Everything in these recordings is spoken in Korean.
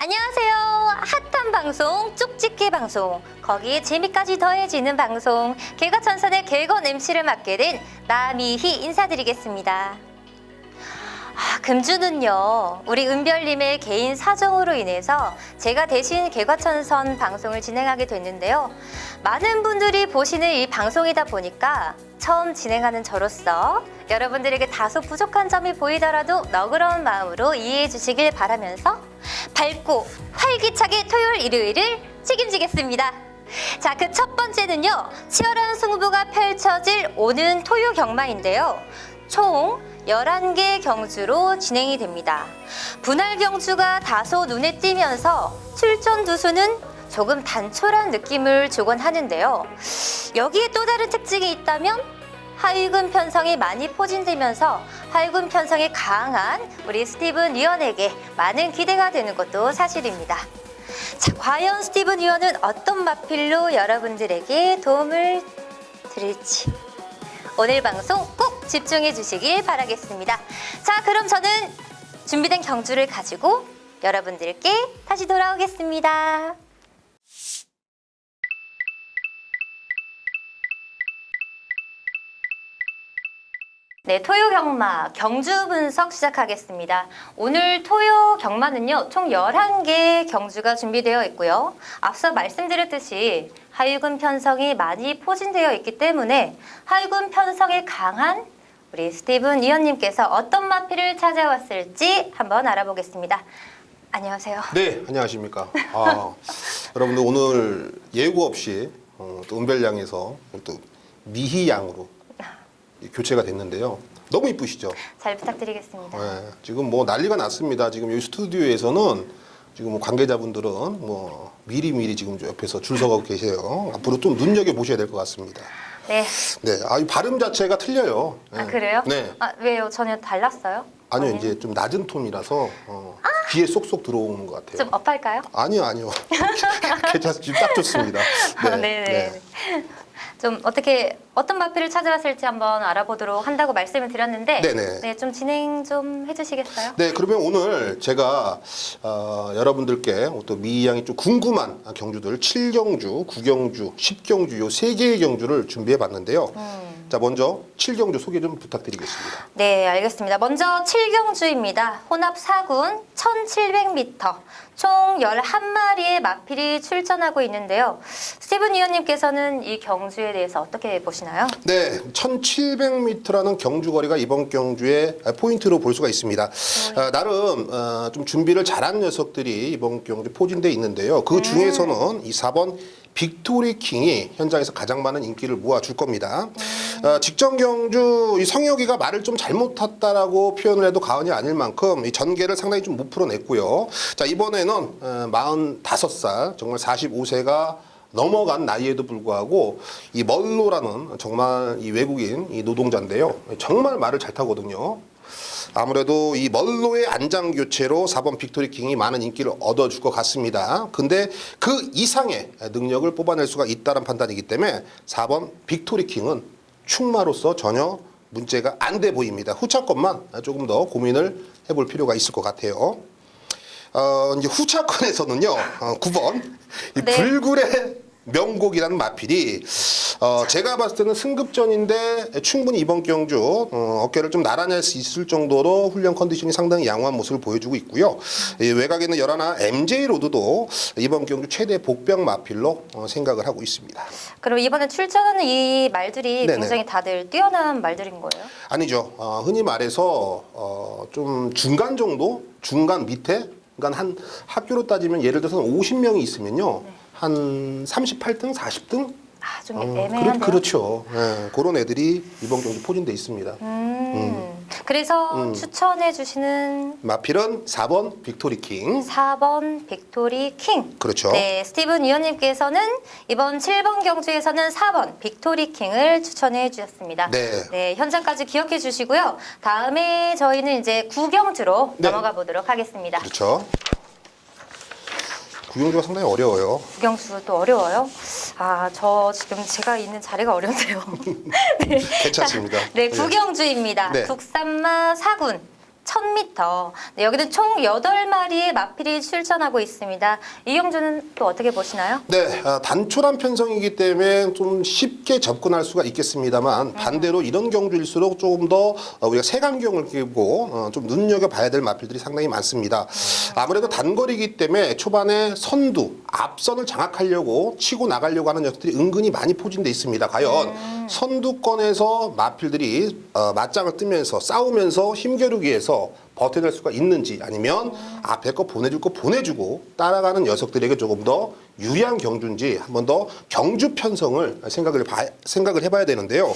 안녕하세요. 핫한 방송, 쪽집게 방송, 거기에 재미까지 더해지는 방송, 개과천선의 개건 MC를 맡게 된 나미희 인사드리겠습니다. 금주는요, 우리 은별님의 개인 사정으로 인해서 제가 대신 개과천선 방송을 진행하게 됐는데요. 많은 분들이 보시는 이 방송이다 보니까 처음 진행하는 저로서 여러분들에게 다소 부족한 점이 보이더라도 너그러운 마음으로 이해해 주시길 바라면서 밝고 활기차게 토요일 일요일을 책임지겠습니다. 자, 그 첫 번째는요, 치열한 승부가 펼쳐질 오는 토요 경마인데요. 총 11개 경주로 진행이 됩니다. 분할 경주가 다소 눈에 띄면서 출전 두수는 조금 단촐한 느낌을 주곤 하는데요. 여기에 또 다른 특징이 있다면 하위군 편성이 많이 포진되면서 하위군 편성이 강한 우리 스티븐 위원에게 많은 기대가 되는 것도 사실입니다. 자, 과연 스티븐 위원은 어떤 마필로 여러분들에게 도움을 드릴지 오늘 방송 꼭 집중해 주시길 바라겠습니다. 자, 그럼 저는 준비된 경주를 가지고 여러분들께 다시 돌아오겠습니다. 네, 토요 경마 경주 분석 시작하겠습니다. 오늘 토요 경마는요, 총 11개 경주가 준비되어 있고요. 앞서 말씀드렸듯이 하위군 편성이 많이 포진되어 있기 때문에 하위군 편성이 강한 우리 스티븐 위원님께서 어떤 마필을 찾아왔을지 한번 알아보겠습니다. 안녕하세요. 네, 안녕하십니까. 여러분들 오늘 예고 없이 또 은별양에서 또 미희 양으로 교체가 됐는데요. 너무 이쁘시죠? 잘 부탁드리겠습니다. 네, 지금 뭐 난리가 났습니다. 지금 여기 스튜디오에서는 지금 뭐 관계자분들은 뭐 미리미리 지금 옆에서 줄 서가고 계세요. 앞으로 좀 눈여겨 보셔야 될 것 같습니다. 네. 네, 이 발음 자체가 틀려요. 네. 아, 그래요? 네. 왜요? 전혀 달랐어요? 아니요, 이제 좀 낮은 톤이라서 귀에 쏙쏙 들어오는 것 같아요. 좀 업할까요? 아니요. 괜찮습니다. 딱 좋습니다. 네네. 좀 어떤 마필을 찾아왔을지 한번 알아보도록 한다고 말씀을 드렸는데, 네네. 네, 좀 진행 좀 해주시겠어요? 네, 그러면 오늘 제가 여러분들께 또 미희 양이 좀 궁금한 경주들 7경주, 9경주, 10경주 요 3개의 경주를 준비해 봤는데요. 자, 먼저 7경주 소개 좀 부탁드리겠습니다. 네, 알겠습니다. 먼저 7경주입니다. 혼합 4군 1700m, 총 11마리의 마필이 출전하고 있는데요. 스티븐 위원님께서는 이 경주에 대해서 어떻게 보시나요? 네, 1700m라는 경주 거리가 이번 경주의 포인트로 볼 수가 있습니다. 나름 좀 준비를 잘한 녀석들이 이번 경주 포진돼 있는데요. 그 중에서는 이 4번 빅토리 킹이 현장에서 가장 많은 인기를 모아줄 겁니다. 직전 경주 이 성혁이가 말을 좀 잘못 탔다라고 표현을 해도 과언이 아닐 만큼 이 전개를 상당히 좀 못 풀어냈고요. 자, 이번에는 45살, 정말 45세가 넘어간 나이에도 불구하고 이 멀로라는 정말 이 외국인 이 노동자인데요. 정말 말을 잘 타거든요. 아무래도 이 멀로의 안장 교체로 4번 빅토리 킹이 많은 인기를 얻어줄 것 같습니다. 근데 그 이상의 능력을 뽑아낼 수가 있다는 판단이기 때문에 4번 빅토리 킹은 충마로서 전혀 문제가 안 돼 보입니다. 후차권만 조금 더 고민을 해볼 필요가 있을 것 같아요. 이제 후차권에서는요, 9번 이 네. 불굴의 명곡이라는 마필이 제가 봤을 때는 승급전인데 충분히 이번 경주 어깨를 좀 나란히 할 수 있을 정도로 훈련 컨디션이 상당히 양호한 모습을 보여주고 있고요. 이 외곽에 있는 11 MJ 로드도 이번 경주 최대 복병 마필로 생각을 하고 있습니다. 그럼 이번에 출전하는 이 말들이 네네. 굉장히 다들 뛰어난 말들인 거예요? 아니죠. 흔히 말해서 좀 중간 정도, 중간 밑에, 그러니까 한 학교로 따지면 예를 들어서 50명이 있으면요, 한 38등, 40등. 좀 애매한데요? 그렇죠. 네, 그런 애들이 이번 경주 포진돼 있습니다. 그래서 추천해 주시는 마필은 4번 빅토리 킹. 4번 빅토리 킹. 그렇죠. 네, 스티븐 위원님께서는 이번 7번 경주에서는 4번 빅토리 킹을 추천해 주셨습니다. 네. 현장까지 기억해 주시고요. 다음에 저희는 이제 9경주로 네. 넘어가 보도록 하겠습니다. 그렇죠. 구경주가 상당히 어려워요. 9경주 또 어려워요? 저 지금 제가 있는 자리가 어려운데요. 네. 괜찮습니다. 네, 9경주입니다. 네. 국산마 4군 1000m. 네, 여기는 총 8마리의 마필이 출전하고 있습니다. 이경주는 또 어떻게 보시나요? 네, 단촐한 편성이기 때문에 좀 쉽게 접근할 수가 있겠습니다만 반대로 이런 경주일수록 조금 더 우리가 색안경을 끼고 좀 눈여겨봐야 될 마필들이 상당히 많습니다. 아무래도 단거리이기 때문에 초반에 선두, 앞선을 장악하려고 치고 나가려고 하는 녀석들이 은근히 많이 포진돼 있습니다. 과연 선두권에서 마필들이 맞짱을 뜨면서 싸우면서 힘겨루기 위해서 버텨낼 수가 있는지 아니면 앞에 거 보내줄 거 보내주고 따라가는 녀석들에게 조금 더 유리한 경주인지 한 번 더 경주 편성을 생각을 해봐야 되는데요.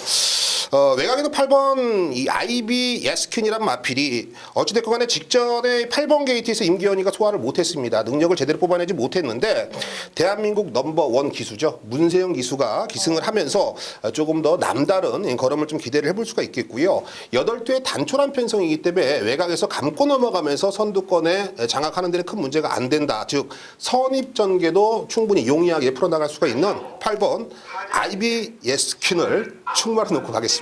외곽에도 8번 이 아이비 예스킨이란 마필이 어찌됐건 간에 직전에 8번 게이트에서 임기현이가 소화를 못했습니다. 능력을 제대로 뽑아내지 못했는데 대한민국 넘버원 기수죠. 문세영 기수가 기승을 하면서 조금 더 남다른 걸음을 좀 기대를 해볼 수가 있겠고요. 8투의 단촐한 편성이기 때문에 외곽에서 감고 넘어가면서 선두권에 장악하는 데는 큰 문제가 안 된다. 즉 선입전개도 충분히 용이하게 풀어나갈 수가 있는 8번 아이비 예스킨을 충마로 놓고 가겠습니다.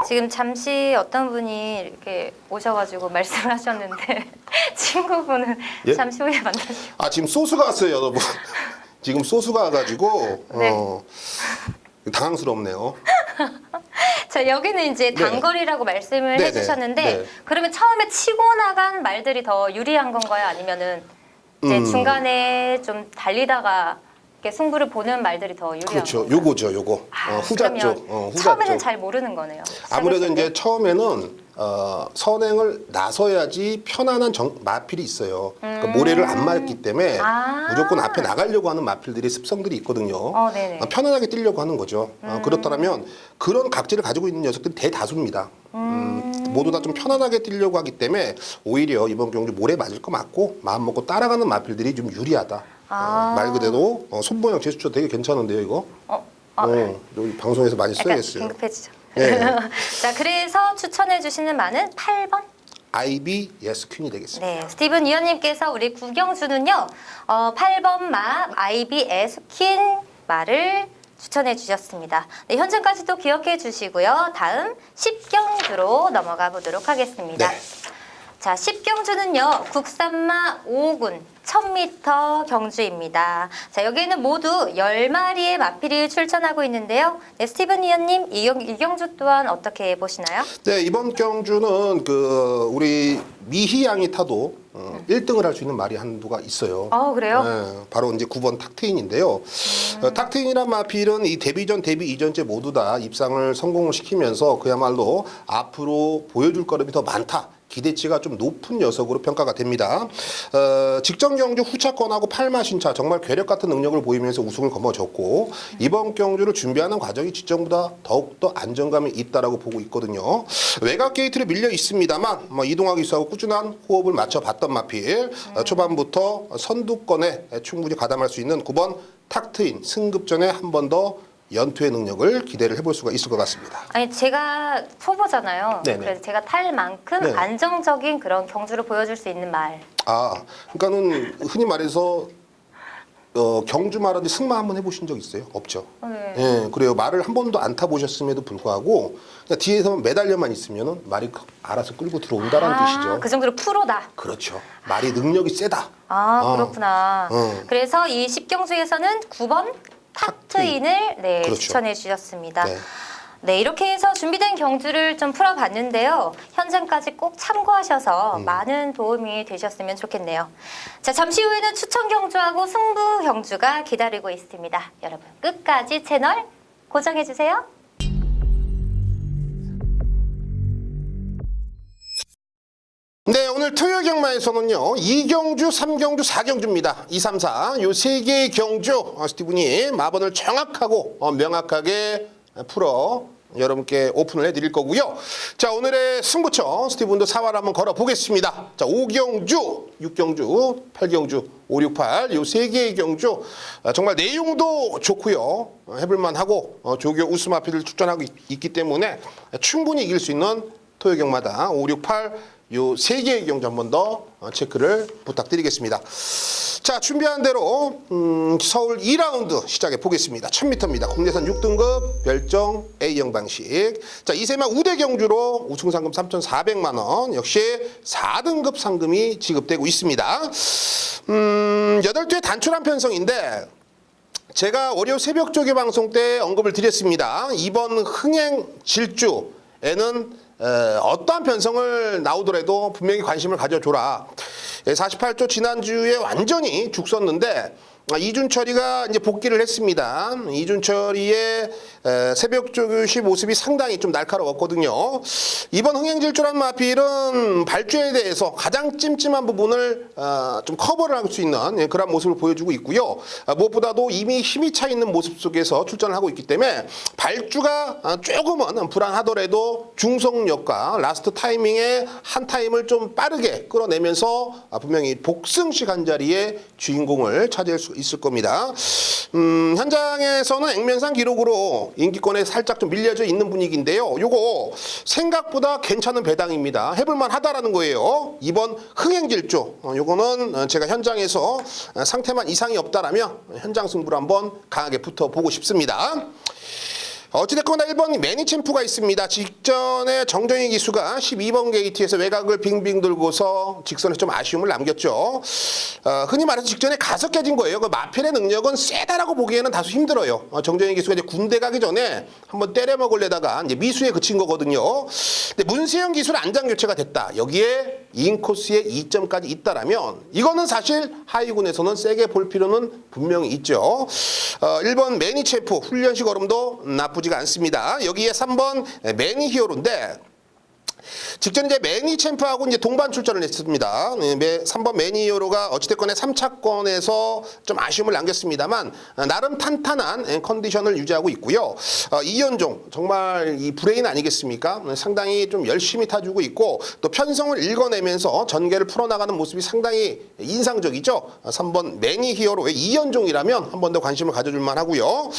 지금 잠시 어떤 분이 이렇게 오셔가지고 말씀을 하셨는데 친구분은 예? 잠시 후에 만나시고. 지금 소스가 왔어요, 여러분. 지금 소스가 와가지고 네. 당황스럽네요. 자, 여기는 이제 네. 단거리라고 말씀을 네네. 해주셨는데 네. 그러면 처음에 치고 나간 말들이 더 유리한 건가요? 아니면은 이제 중간에 좀 달리다가 이렇게 승부를 보는 말들이 더 유리한 그렇죠. 건가요? 요거죠, 요거. 후자 그러면 쪽. 후자 처음에는 쪽. 잘 모르는 거네요. 아무래도 시작했을 이제 때. 처음에는 선행을 나서야지 편안한 마필이 있어요. 그러니까 모래를 안 맞기 때문에 무조건 앞에 나가려고 하는 마필들이 습성들이 있거든요. 네네. 편안하게 뛰려고 하는 거죠. 그렇다면 그런 각질을 가지고 있는 녀석들이 대다수입니다. 모두 다 좀 편안하게 뛰려고 하기 때문에 오히려 이번 경주 모래 맞을 거 맞고 마음 먹고 따라가는 마필들이 좀 유리하다. 말 그대로 손보영 제스처 되게 괜찮은데요, 이거? 여기 방송에서 많이 약간 써야겠어요. 긴급해지죠. 네. 자, 그래서 추천해 주시는 말은 8번. 아이비 예스퀸이 되겠습니다. 네, 스티븐 위원님께서 우리 구경주는요, 8번 마 아이비 에스킨 말을 추천해 주셨습니다. 네, 현재까지도 기억해 주시고요. 다음 10경주로 넘어가 보도록 하겠습니다. 네. 자, 10경주는요, 국산마 5군 1000m 경주입니다. 자, 여기에는 모두 10마리의 마필이 출전하고 있는데요. 네, 스티븐 위원님, 이 경주 또한 어떻게 보시나요? 네, 이번 경주는 우리 미희 양이 타도 1등을 할 수 있는 말이 한두가 있어요. 그래요? 네, 바로 이제 9번 탁트인인데요. 탁트인이란 마필은 이 데뷔전, 데뷔 이전째 모두 다 입상을 성공을 시키면서 그야말로 앞으로 보여줄 거름이 더 많다. 기대치가 좀 높은 녀석으로 평가가 됩니다. 직전 경주 후차권하고 8마 신차 정말 괴력 같은 능력을 보이면서 우승을 거머쥐었고 이번 경주를 준비하는 과정이 직전보다 더욱더 안정감이 있다라고 보고 있거든요. 외곽 게이트를 밀려 있습니다만 이동학 기수하고 꾸준한 호흡을 맞춰봤던 마필 초반부터 선두권에 충분히 가담할 수 있는 9번 탁트인 승급전에 한 번 더 연투의 능력을 기대를 해볼 수가 있을 것 같습니다. 아니, 제가 초보잖아요. 네네. 그래서 제가 탈 만큼 네. 안정적인 그런 경주를 보여줄 수 있는 말. 그러니까는 흔히 말해서 경주 말하듯이 승마 한번 해보신 적 있어요? 없죠. 네. 예, 그래요. 말을 한 번도 안 타보셨음에도 불구하고 그냥 뒤에서만 매달려만 있으면은 말이 알아서 끌고 들어온다라는 뜻이죠. 그 정도로 프로다. 그렇죠. 말이 능력이 세다. 그렇구나. 그래서 이 10경주에서는 9번 탁트인을 그렇죠. 추천해 주셨습니다. 네. 네, 이렇게 해서 준비된 경주를 좀 풀어봤는데요. 현장까지 꼭 참고하셔서 많은 도움이 되셨으면 좋겠네요. 자, 잠시 후에는 추천 경주하고 승부 경주가 기다리고 있습니다. 여러분 끝까지 채널 고정해주세요. 네, 오늘 토요 경마에서는요 2경주, 3경주, 4경주입니다. 2, 3, 4 요 세 개의 경주 스티븐이 마번을 정확하고 명확하게 풀어 여러분께 오픈을 해드릴 거고요. 자, 오늘의 승부처 스티븐도 사활 한번 걸어보겠습니다. 자, 5경주, 6경주, 8경주, 5, 6, 8 요 세 개의 경주 정말 내용도 좋고요. 해볼만하고 조교 우스마피를 출전하고 있기 때문에 충분히 이길 수 있는 토요 경마다 5, 6, 8 요 3개의 경주 한 번 더 체크를 부탁드리겠습니다. 자, 준비한 대로 서울 2라운드 시작해 보겠습니다. 1000m입니다. 국내산 6등급 별정 A형 방식. 자, 이세마 우대 경주로 우승 상금 3,400만 원, 역시 4등급 상금이 지급되고 있습니다. 8두의 단촐한 편성인데 제가 월요 새벽 조개 방송 때 언급을 드렸습니다. 이번 흥행 질주에는 어떠한 편성을 나오더라도 분명히 관심을 가져줘라. 48조 지난주에 완전히 죽었는데 이준철이가 이제 복귀를 했습니다. 이준철이의 새벽 조교시 모습이 상당히 좀 날카로웠거든요. 이번 흥행질주란 마필은 발주에 대해서 가장 찜찜한 부분을 좀 커버를 할 수 있는 그런 모습을 보여주고 있고요. 무엇보다도 이미 힘이 차 있는 모습 속에서 출전을 하고 있기 때문에 발주가 조금은 불안하더라도 중속력과 라스트 타이밍에 한 타임을 좀 빠르게 끌어내면서 분명히 복승식 한 자리에 주인공을 차지할 수 있을 겁니다. 현장에서는 액면상 기록으로 인기권에 살짝 좀 밀려져 있는 분위기인데요. 요거 생각보다 괜찮은 배당입니다. 해볼만 하다라는 거예요. 이번 흥행질주 요거는 제가 현장에서 상태만 이상이 없다라면 현장 승부를 한번 강하게 붙어보고 싶습니다. 어찌됐거나 1번 매니챔프가 있습니다. 직전에 정정희 기수가 12번 게이트에서 외곽을 빙빙 돌고서 직선에 좀 아쉬움을 남겼죠. 흔히 말해서 직전에 가서 깨진 거예요. 그 마필의 능력은 세다라고 보기에는 다소 힘들어요. 정정희 기수가 이제 군대 가기 전에 한번 때려 먹으려다가 이제 미수에 그친 거거든요. 근데 문세영 기수는 안장 교체가 됐다. 여기에 인코스에 2점까지 있다라면 이거는 사실 하위군에서는 세게 볼 필요는 분명히 있죠. 1번 매니챔프 훈련식 얼음도 나쁘지가 않습니다. 여기에 3번 매니 히어로인데 직전 이제 매니 챔프하고 이제 동반 출전을 했습니다. 3번 매니 히어로가 어찌됐건 3차권에서 좀 아쉬움을 남겼습니다만 나름 탄탄한 컨디션을 유지하고 있고요. 이현종 정말 이 브레인 아니겠습니까? 상당히 좀 열심히 타주고 있고 또 편성을 읽어내면서 전개를 풀어나가는 모습이 상당히 인상적이죠. 3번 매니 히어로의 이현종이라면 한 번 더 관심을 가져줄 만하고요.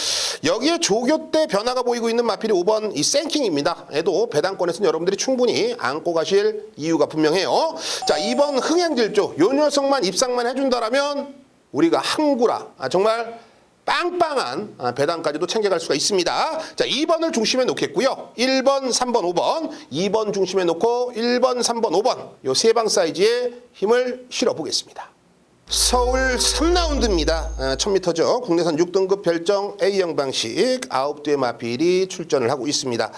여기에 조교 때 변화가 보이고 있는 마필이 5번 이 생킹입니다. 에도 배당권에서는 여러분들이 충분히 안고 가실 이유가 분명해요. 자, 2번 흥행질주 요 녀석만 입상만 해준다라면 우리가 항구라 정말 빵빵한 배당까지도 챙겨갈 수가 있습니다. 자, 2번을 중심에 놓겠고요. 1번, 3번, 5번, 2번 중심에 놓고 1번, 3번, 5번 요 세 방 사이즈에 힘을 실어 보겠습니다. 서울 3라운드입니다. 1000m죠. 국내산 6등급 별정 A형 방식 9두의 마필이 출전을 하고 있습니다.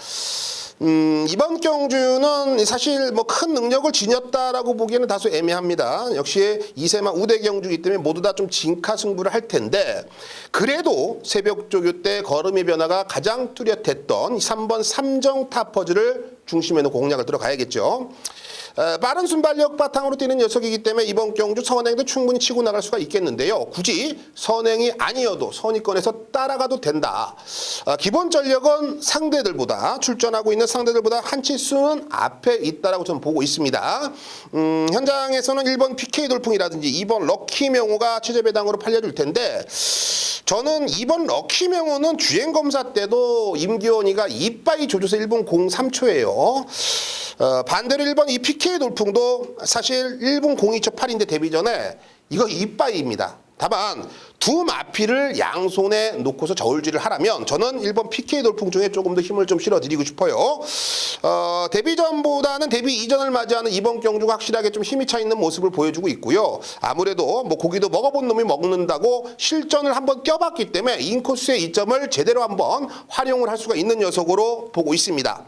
이번 경주는 사실 뭐 큰 능력을 지녔다라고 보기에는 다소 애매합니다. 역시 이세마 우대 경주이기 때문에 모두 다 좀 진카 승부를 할 텐데 그래도 새벽 조교 때 걸음의 변화가 가장 뚜렷했던 3번 삼정 타퍼즈를 중심에 놓고 공략을 들어가야겠죠. 빠른 순발력 바탕으로 뛰는 녀석이기 때문에 이번 경주 선행도 충분히 치고 나갈 수가 있겠는데요. 굳이 선행이 아니어도 선위권에서 따라가도 된다. 기본 전력은 상대들보다 출전하고 있는 상대들보다 한 치수는 앞에 있다라고 저는 보고 있습니다. 현장에서는 1번 PK 돌풍이라든지 2번 럭키 명호가 최저 배당으로 팔려줄 텐데 저는 2번 럭키 명호는 주행 검사 때도 임기원이가 이빠이 조져서 1분 03초예요. 반대로 1번 이 PK 돌풍도 사실 1분 02초 8인데 데뷔 전에 이거 이빠이입니다. 다만 두 마필을 양손에 놓고서 저울질을 하라면 저는 1번 PK 돌풍 중에 조금 더 힘을 좀 실어드리고 싶어요. 데뷔 전보다는 데뷔 이전을 맞이하는 이번 경주가 확실하게 좀 힘이 차 있는 모습을 보여주고 있고요. 아무래도 뭐 고기도 먹어본 놈이 먹는다고 실전을 한번 껴봤기 때문에 인코스의 이점을 제대로 한번 활용을 할 수가 있는 녀석으로 보고 있습니다.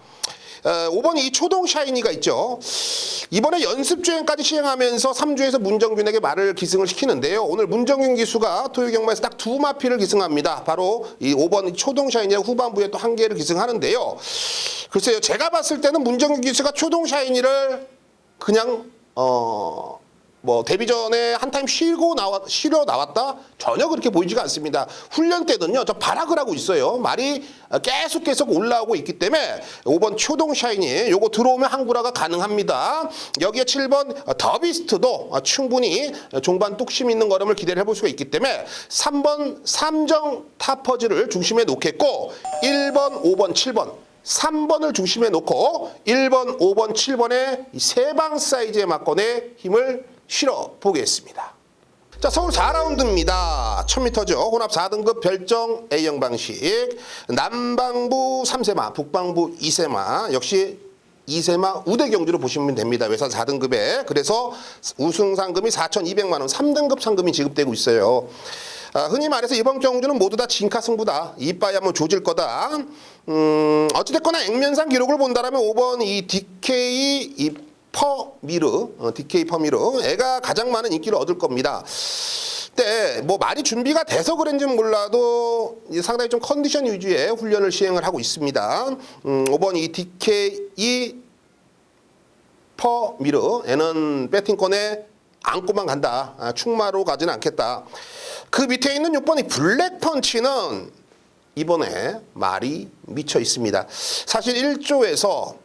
5번 이 초동 샤이니가 있죠. 이번에 연습주행까지 시행하면서 3주에서 문정균에게 말을 기승을 시키는데요. 오늘 문정균 기수가 토요경마에서 딱 두 마필을 기승합니다. 바로 이 5번 초동 샤이니가 후반부에 또 한 개를 기승하는데요. 글쎄요, 제가 봤을 때는 문정균 기수가 초동 샤이니를 그냥 뭐 데뷔 전에 한 타임 쉬러 나왔다? 전혀 그렇게 보이지가 않습니다. 훈련 때는요, 저 발악을 하고 있어요. 말이 계속 올라오고 있기 때문에 5번 초동 샤이니 요거 들어오면 항구라가 가능합니다. 여기에 7번 더비스트도 충분히 종반 뚝심 있는 걸음을 기대를 해볼 수가 있기 때문에 3번 삼정 타퍼즈를 중심에 놓겠고 1번, 5번, 7번 3번을 중심에 놓고 1번, 5번, 7번의 세 방 사이즈의 막건에 힘을 실어 보겠습니다. 자, 서울 4라운드입니다. 1000m죠. 혼합 4등급 별정 A형 방식. 남방부 3세마, 북방부 2세마. 역시 2세마 우대 경주로 보시면 됩니다. 외산 4등급에. 그래서 우승 상금이 4,200만 원, 3등급 상금이 지급되고 있어요. 흔히 말해서 이번 경주는 모두 다 진카 승부다. 이빠야 뭐 조질 거다. 어찌됐거나 액면상 기록을 본다라면 5번 이 DK DK 퍼미르 애가 가장 많은 인기를 얻을 겁니다. 근데 뭐 많이 준비가 돼서 그런지는 몰라도 상당히 좀 컨디션 위주의 훈련을 시행을 하고 있습니다. 5번 이 DK 퍼미르 애는 배팅권에 안고만 간다. 충마로 가지는 않겠다. 그 밑에 있는 6번 이 블랙펀치는 이번에 말이 미쳐 있습니다. 사실 1조에서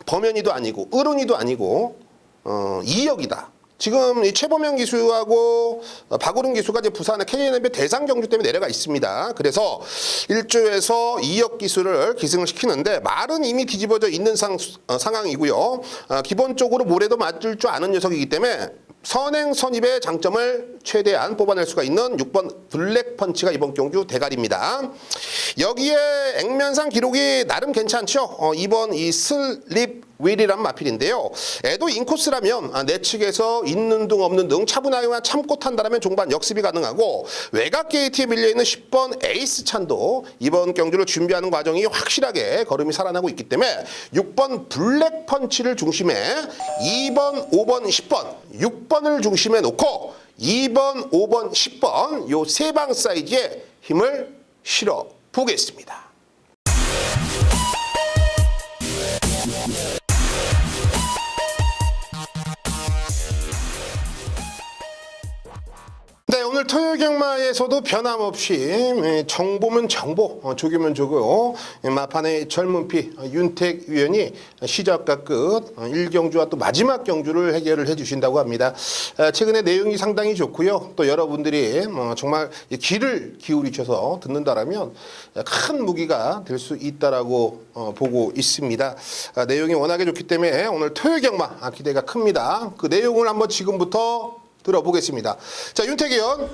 범현이도 아니고 어른이도 아니고 2역이다. 지금 이 최범현 기수하고 박우른 기수가 이제 부산의 KNB 대상 경주 때문에 내려가 있습니다. 그래서 1조에서 2역 기수를 기승을 시키는데 말은 이미 뒤집어져 있는 상황이고요. 기본적으로 모래도 맞을 줄 아는 녀석이기 때문에 선행 선입의 장점을 최대한 뽑아낼 수가 있는 6번 블랙펀치가 이번 경주 대가리입니다. 여기에 액면상 기록이 나름 괜찮죠. 2번 이 슬립 윌이란 마필인데요. 애도 인코스라면 내 측에서 있는 둥 없는 둥 차분하게만 참고 탄다면 종반 역습이 가능하고 외곽 게이트에 밀려있는 10번 에이스 찬도 이번 경주를 준비하는 과정이 확실하게 걸음이 살아나고 있기 때문에 6번 블랙펀치를 중심에 2번, 5번, 10번, 6번을 중심에 놓고 2번, 5번, 10번 요 세 방 사이즈에 힘을 실어 보겠습니다. 네, 오늘 토요일 경마에서도 변함없이 정보면 정보, 조교면 조교, 마판의 젊은 피 윤택 위원이 시작과 끝 1경주와 또 마지막 경주를 해결을 해주신다고 합니다. 최근에 내용이 상당히 좋고요. 또 여러분들이 정말 귀를 기울이셔서 듣는다라면 큰 무기가 될 수 있다라고 보고 있습니다. 내용이 워낙에 좋기 때문에 오늘 토요일 경마 기대가 큽니다. 그 내용을 한번 지금부터 들어보겠습니다. 자, 윤택 의원.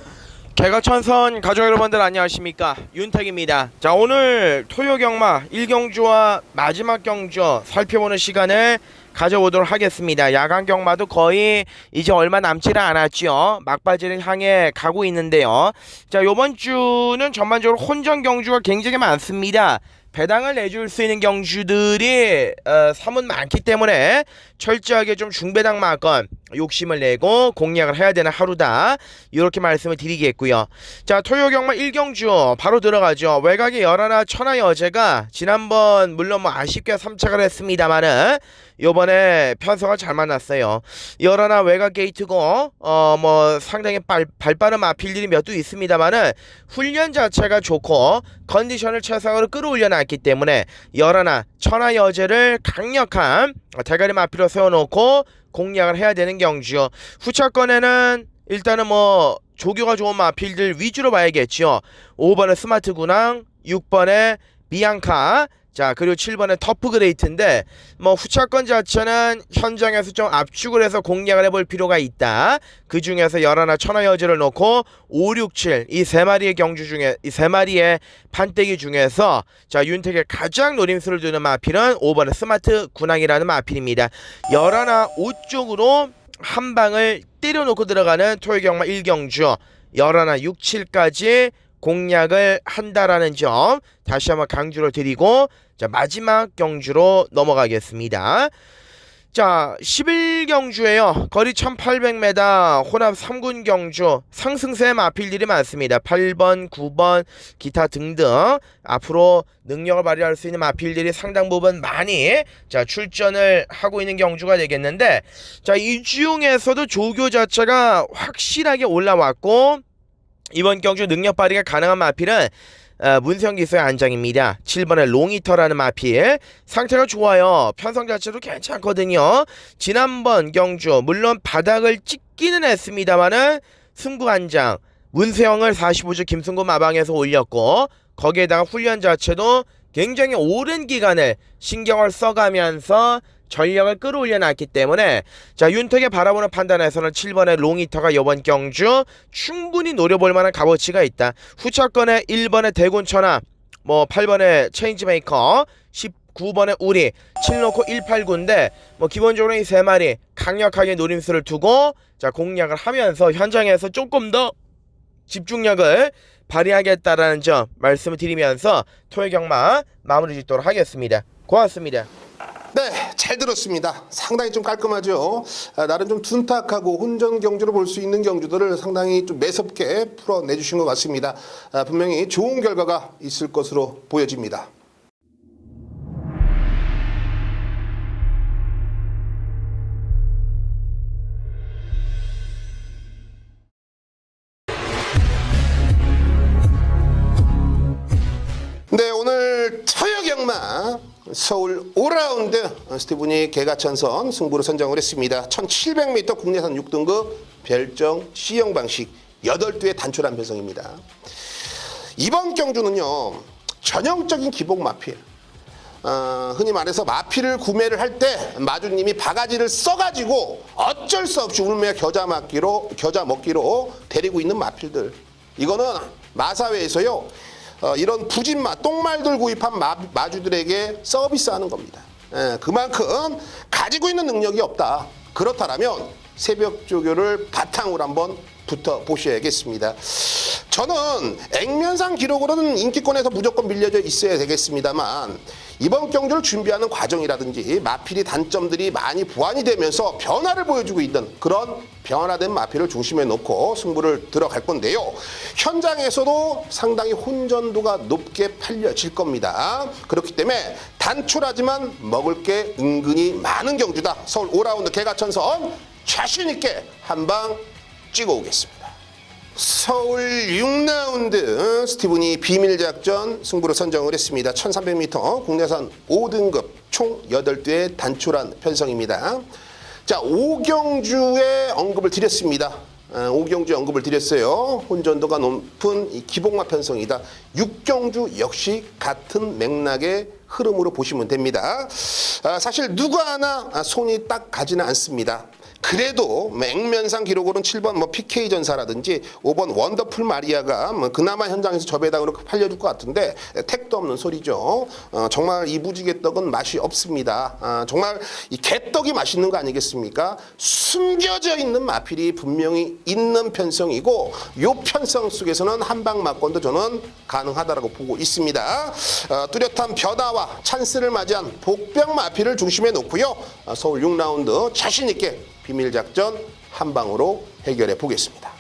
개가천선 가족 여러분들 안녕하십니까, 윤택입니다. 자, 오늘 토요 경마 1경주와 마지막 경주 살펴보는 시간을 가져보도록 하겠습니다. 야간 경마도 거의 이제 얼마 남지를 않았죠. 막바지를 향해 가고 있는데요. 자, 요번 주는 전반적으로 혼전 경주가 굉장히 많습니다. 배당을 내줄 수 있는 경주들이 사뭇 많기 때문에 철저하게 좀 중배당 막건 욕심을 내고 공략을 해야 되는 하루다, 이렇게 말씀을 드리겠고요. 자, 토요 경마 1경주 바로 들어가죠. 외곽의 열하나 천하 여제가 지난번 물론 뭐 아쉽게 3착을 했습니다만은 요번에 편성을 잘 만났어요. 열하나 외곽 게이트고 뭐 상당히 발빠른 마필들이 몇 두 있습니다만은 훈련 자체가 좋고 컨디션을 최상으로 끌어올려 놨기 때문에 열하나 천하 여제를 강력한 대가리 마필로 세워놓고 공략을 해야 되는 경주요. 후차권에는 일단은 뭐 조교가 좋은 마필들 위주로 봐야겠죠. 5번의 스마트 군항, 6번의 비앙카, 자, 그리고 7번의 터프 그레이트인데 뭐 후차권 자체는 현장에서 좀 압축을 해서 공략을 해볼 필요가 있다. 그 중에서 열하나 천하 여지를 놓고 5, 6, 7 이 세 마리의 경주 중에, 이 세 마리의 판때기 중에서 자, 윤택의 가장 노림수를 두는 마필은 5번의 스마트 군항이라는 마필입니다. 열하나 5 쪽으로 한 방을 때려놓고 들어가는 토요 경마 1경주 열하나 6, 7까지 공략을 한다라는 점 다시 한번 강조를 드리고, 자, 마지막 경주로 넘어가겠습니다. 자, 11경주에요. 거리 1800m 혼합 3군 경주 상승세 마필들이 많습니다. 8번, 9번 기타 등등 앞으로 능력을 발휘할 수 있는 마필들이 상당 부분 많이 자, 출전을 하고 있는 경주가 되겠는데, 자, 이 중에서도 조교 자체가 확실하게 올라왔고 이번 경주 능력 발휘가 가능한 마필은 문세영 기수의 안장입니다. 7번의 롱이터라는 마필 상태가 좋아요. 편성 자체도 괜찮거든요. 지난번 경주 물론 바닥을 찍기는 했습니다만은 승부 안장 문세영을 45주 김승구 마방에서 올렸고 거기에다가 훈련 자체도 굉장히 오랜 기간을 신경을 써가면서 전력을 끌어올려 놨기 때문에 자 윤택의 바라보는 판단에서는 7번의 롱히터가 이번 경주 충분히 노려볼 만한 값어치가 있다. 후차권에 1번의 대군천하, 뭐 8번의 체인지메이커, 19번의 우리, 7놓고 189인데 뭐 기본적으로 이 세 마리 강력하게 노림수를 두고 자 공략을 하면서 현장에서 조금 더 집중력을 발휘하겠다라는 점 말씀을 드리면서 토요 경마 마무리 짓도록 하겠습니다. 고맙습니다. 네, 잘 들었습니다. 상당히 좀 깔끔하죠. 나름 좀 둔탁하고 혼전 경주를 볼 수 있는 경주들을 상당히 좀 매섭게 풀어내주신 것 같습니다. 분명히 좋은 결과가 있을 것으로 보여집니다. 네, 오늘 토요경마 서울 5라운드 스티븐이 개가천선 승부로 선정을 했습니다. 1700m 국내산 6등급 별정 C형 방식 8두의 단촐한 편성입니다. 이번 경주는요, 전형적인 기복 마필. 흔히 말해서 마필을 구매를 할 때 마주님이 바가지를 써가지고 어쩔 수 없이 울며 겨자 먹기로 데리고 있는 마필들. 이거는 마사회에서요, 이런 부진마, 똥말들 구입한 마주들에게 서비스하는 겁니다. 그만큼 가지고 있는 능력이 없다. 그렇다면 새벽 조교를 바탕으로 한번 붙어 보셔야겠습니다. 저는 액면상 기록으로는 인기권에서 무조건 밀려져 있어야 되겠습니다만 이번 경주를 준비하는 과정이라든지 마필이 단점들이 많이 보완이 되면서 변화를 보여주고 있는 그런 변화된 마필을 중심에 놓고 승부를 들어갈 건데요. 현장에서도 상당히 혼전도가 높게 팔려질 겁니다. 그렇기 때문에 단촐하지만 먹을 게 은근히 많은 경주다. 서울 5라운드 개가천선 자신 있게 한 방 찍어 오겠습니다. 서울 6라운드 스티븐이 비밀작전 승부로 선정을 했습니다. 1300m 국내산 5등급 총 8두의 단촐한 편성입니다. 자, 5경주에 언급을 드렸습니다. 5경주에 언급을 드렸어요. 혼전도가 높은 이 기복마 편성이다. 6경주 역시 같은 맥락의 흐름으로 보시면 됩니다. 사실 누구 하나 손이 딱 가지는 않습니다. 그래도 액면상 기록으로는 7번 PK 전사라든지 5번 원더풀 마리아가 그나마 현장에서 저배당으로 팔려줄 것 같은데 택도 없는 소리죠. 정말 이 무지개 떡은 맛이 없습니다. 정말 이 개떡이 맛있는 거 아니겠습니까? 숨겨져 있는 마필이 분명히 있는 편성이고 요 편성 속에서는 한방 막권도 저는 가능하다라고 보고 있습니다. 뚜렷한 변화와 찬스를 맞이한 복병 마필을 중심에 놓고요. 서울 6라운드 자신 있게 비밀작전 한 방으로 해결해 보겠습니다.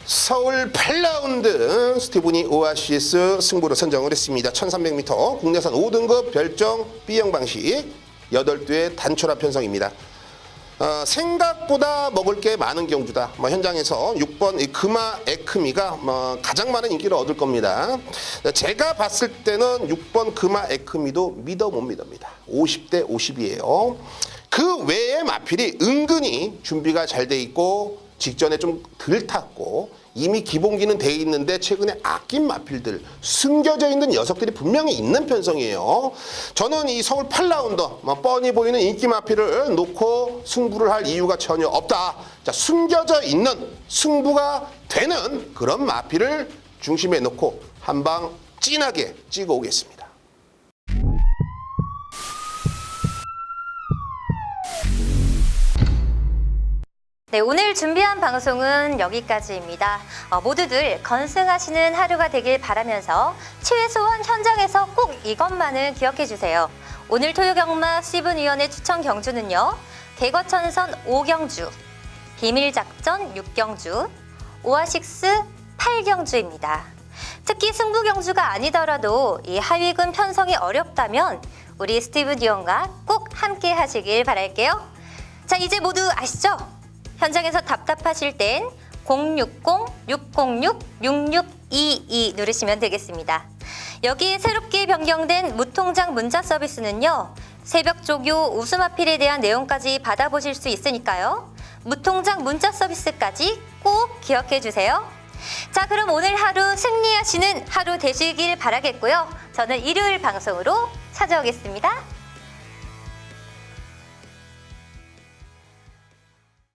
서울 8라운드 스티븐이 오아시스 승부로 선정을 했습니다. 1300m 국내산 5등급 별정 B형 방식 8두의 단촐한 편성입니다. 생각보다 먹을 게 많은 경주다. 현장에서 6번 이 금화 에크미가 가장 많은 인기를 얻을 겁니다. 제가 봤을 때는 6번 금화 에크미도 믿어 못 믿습니다. 50대 50이에요. 그 외의 마필이 은근히 준비가 잘 돼 있고 직전에 좀 덜 탔고 이미 기본기는 돼 있는데 최근에 아낀 마필들 숨겨져 있는 녀석들이 분명히 있는 편성이에요. 저는 이 서울 8라운드 뻔히 보이는 인기 마필을 놓고 승부를 할 이유가 전혀 없다. 자, 숨겨져 있는 승부가 되는 그런 마필을 중심에 놓고 한 방 진하게 찍어 오겠습니다. 네, 오늘 준비한 방송은 여기까지입니다. 모두들 건승하시는 하루가 되길 바라면서 최소한 현장에서 꼭 이것만은 기억해 주세요. 오늘 토요경마 스티븐위원의 추천 경주는요. 개거천선 5경주, 비밀작전 6경주, 오아식스 8경주입니다. 특히 승부 경주가 아니더라도 이 하위군 편성이 어렵다면 우리 스티븐위원과 꼭 함께 하시길 바랄게요. 자, 이제 모두 아시죠? 현장에서 답답하실 땐 060-606-6622 누르시면 되겠습니다. 여기에 새롭게 변경된 무통장 문자 서비스는요. 새벽 조교 웃음아필에 대한 내용까지 받아보실 수 있으니까요. 무통장 문자 서비스까지 꼭 기억해 주세요. 자, 그럼 오늘 하루 승리하시는 하루 되시길 바라겠고요. 저는 일요일 방송으로 찾아오겠습니다.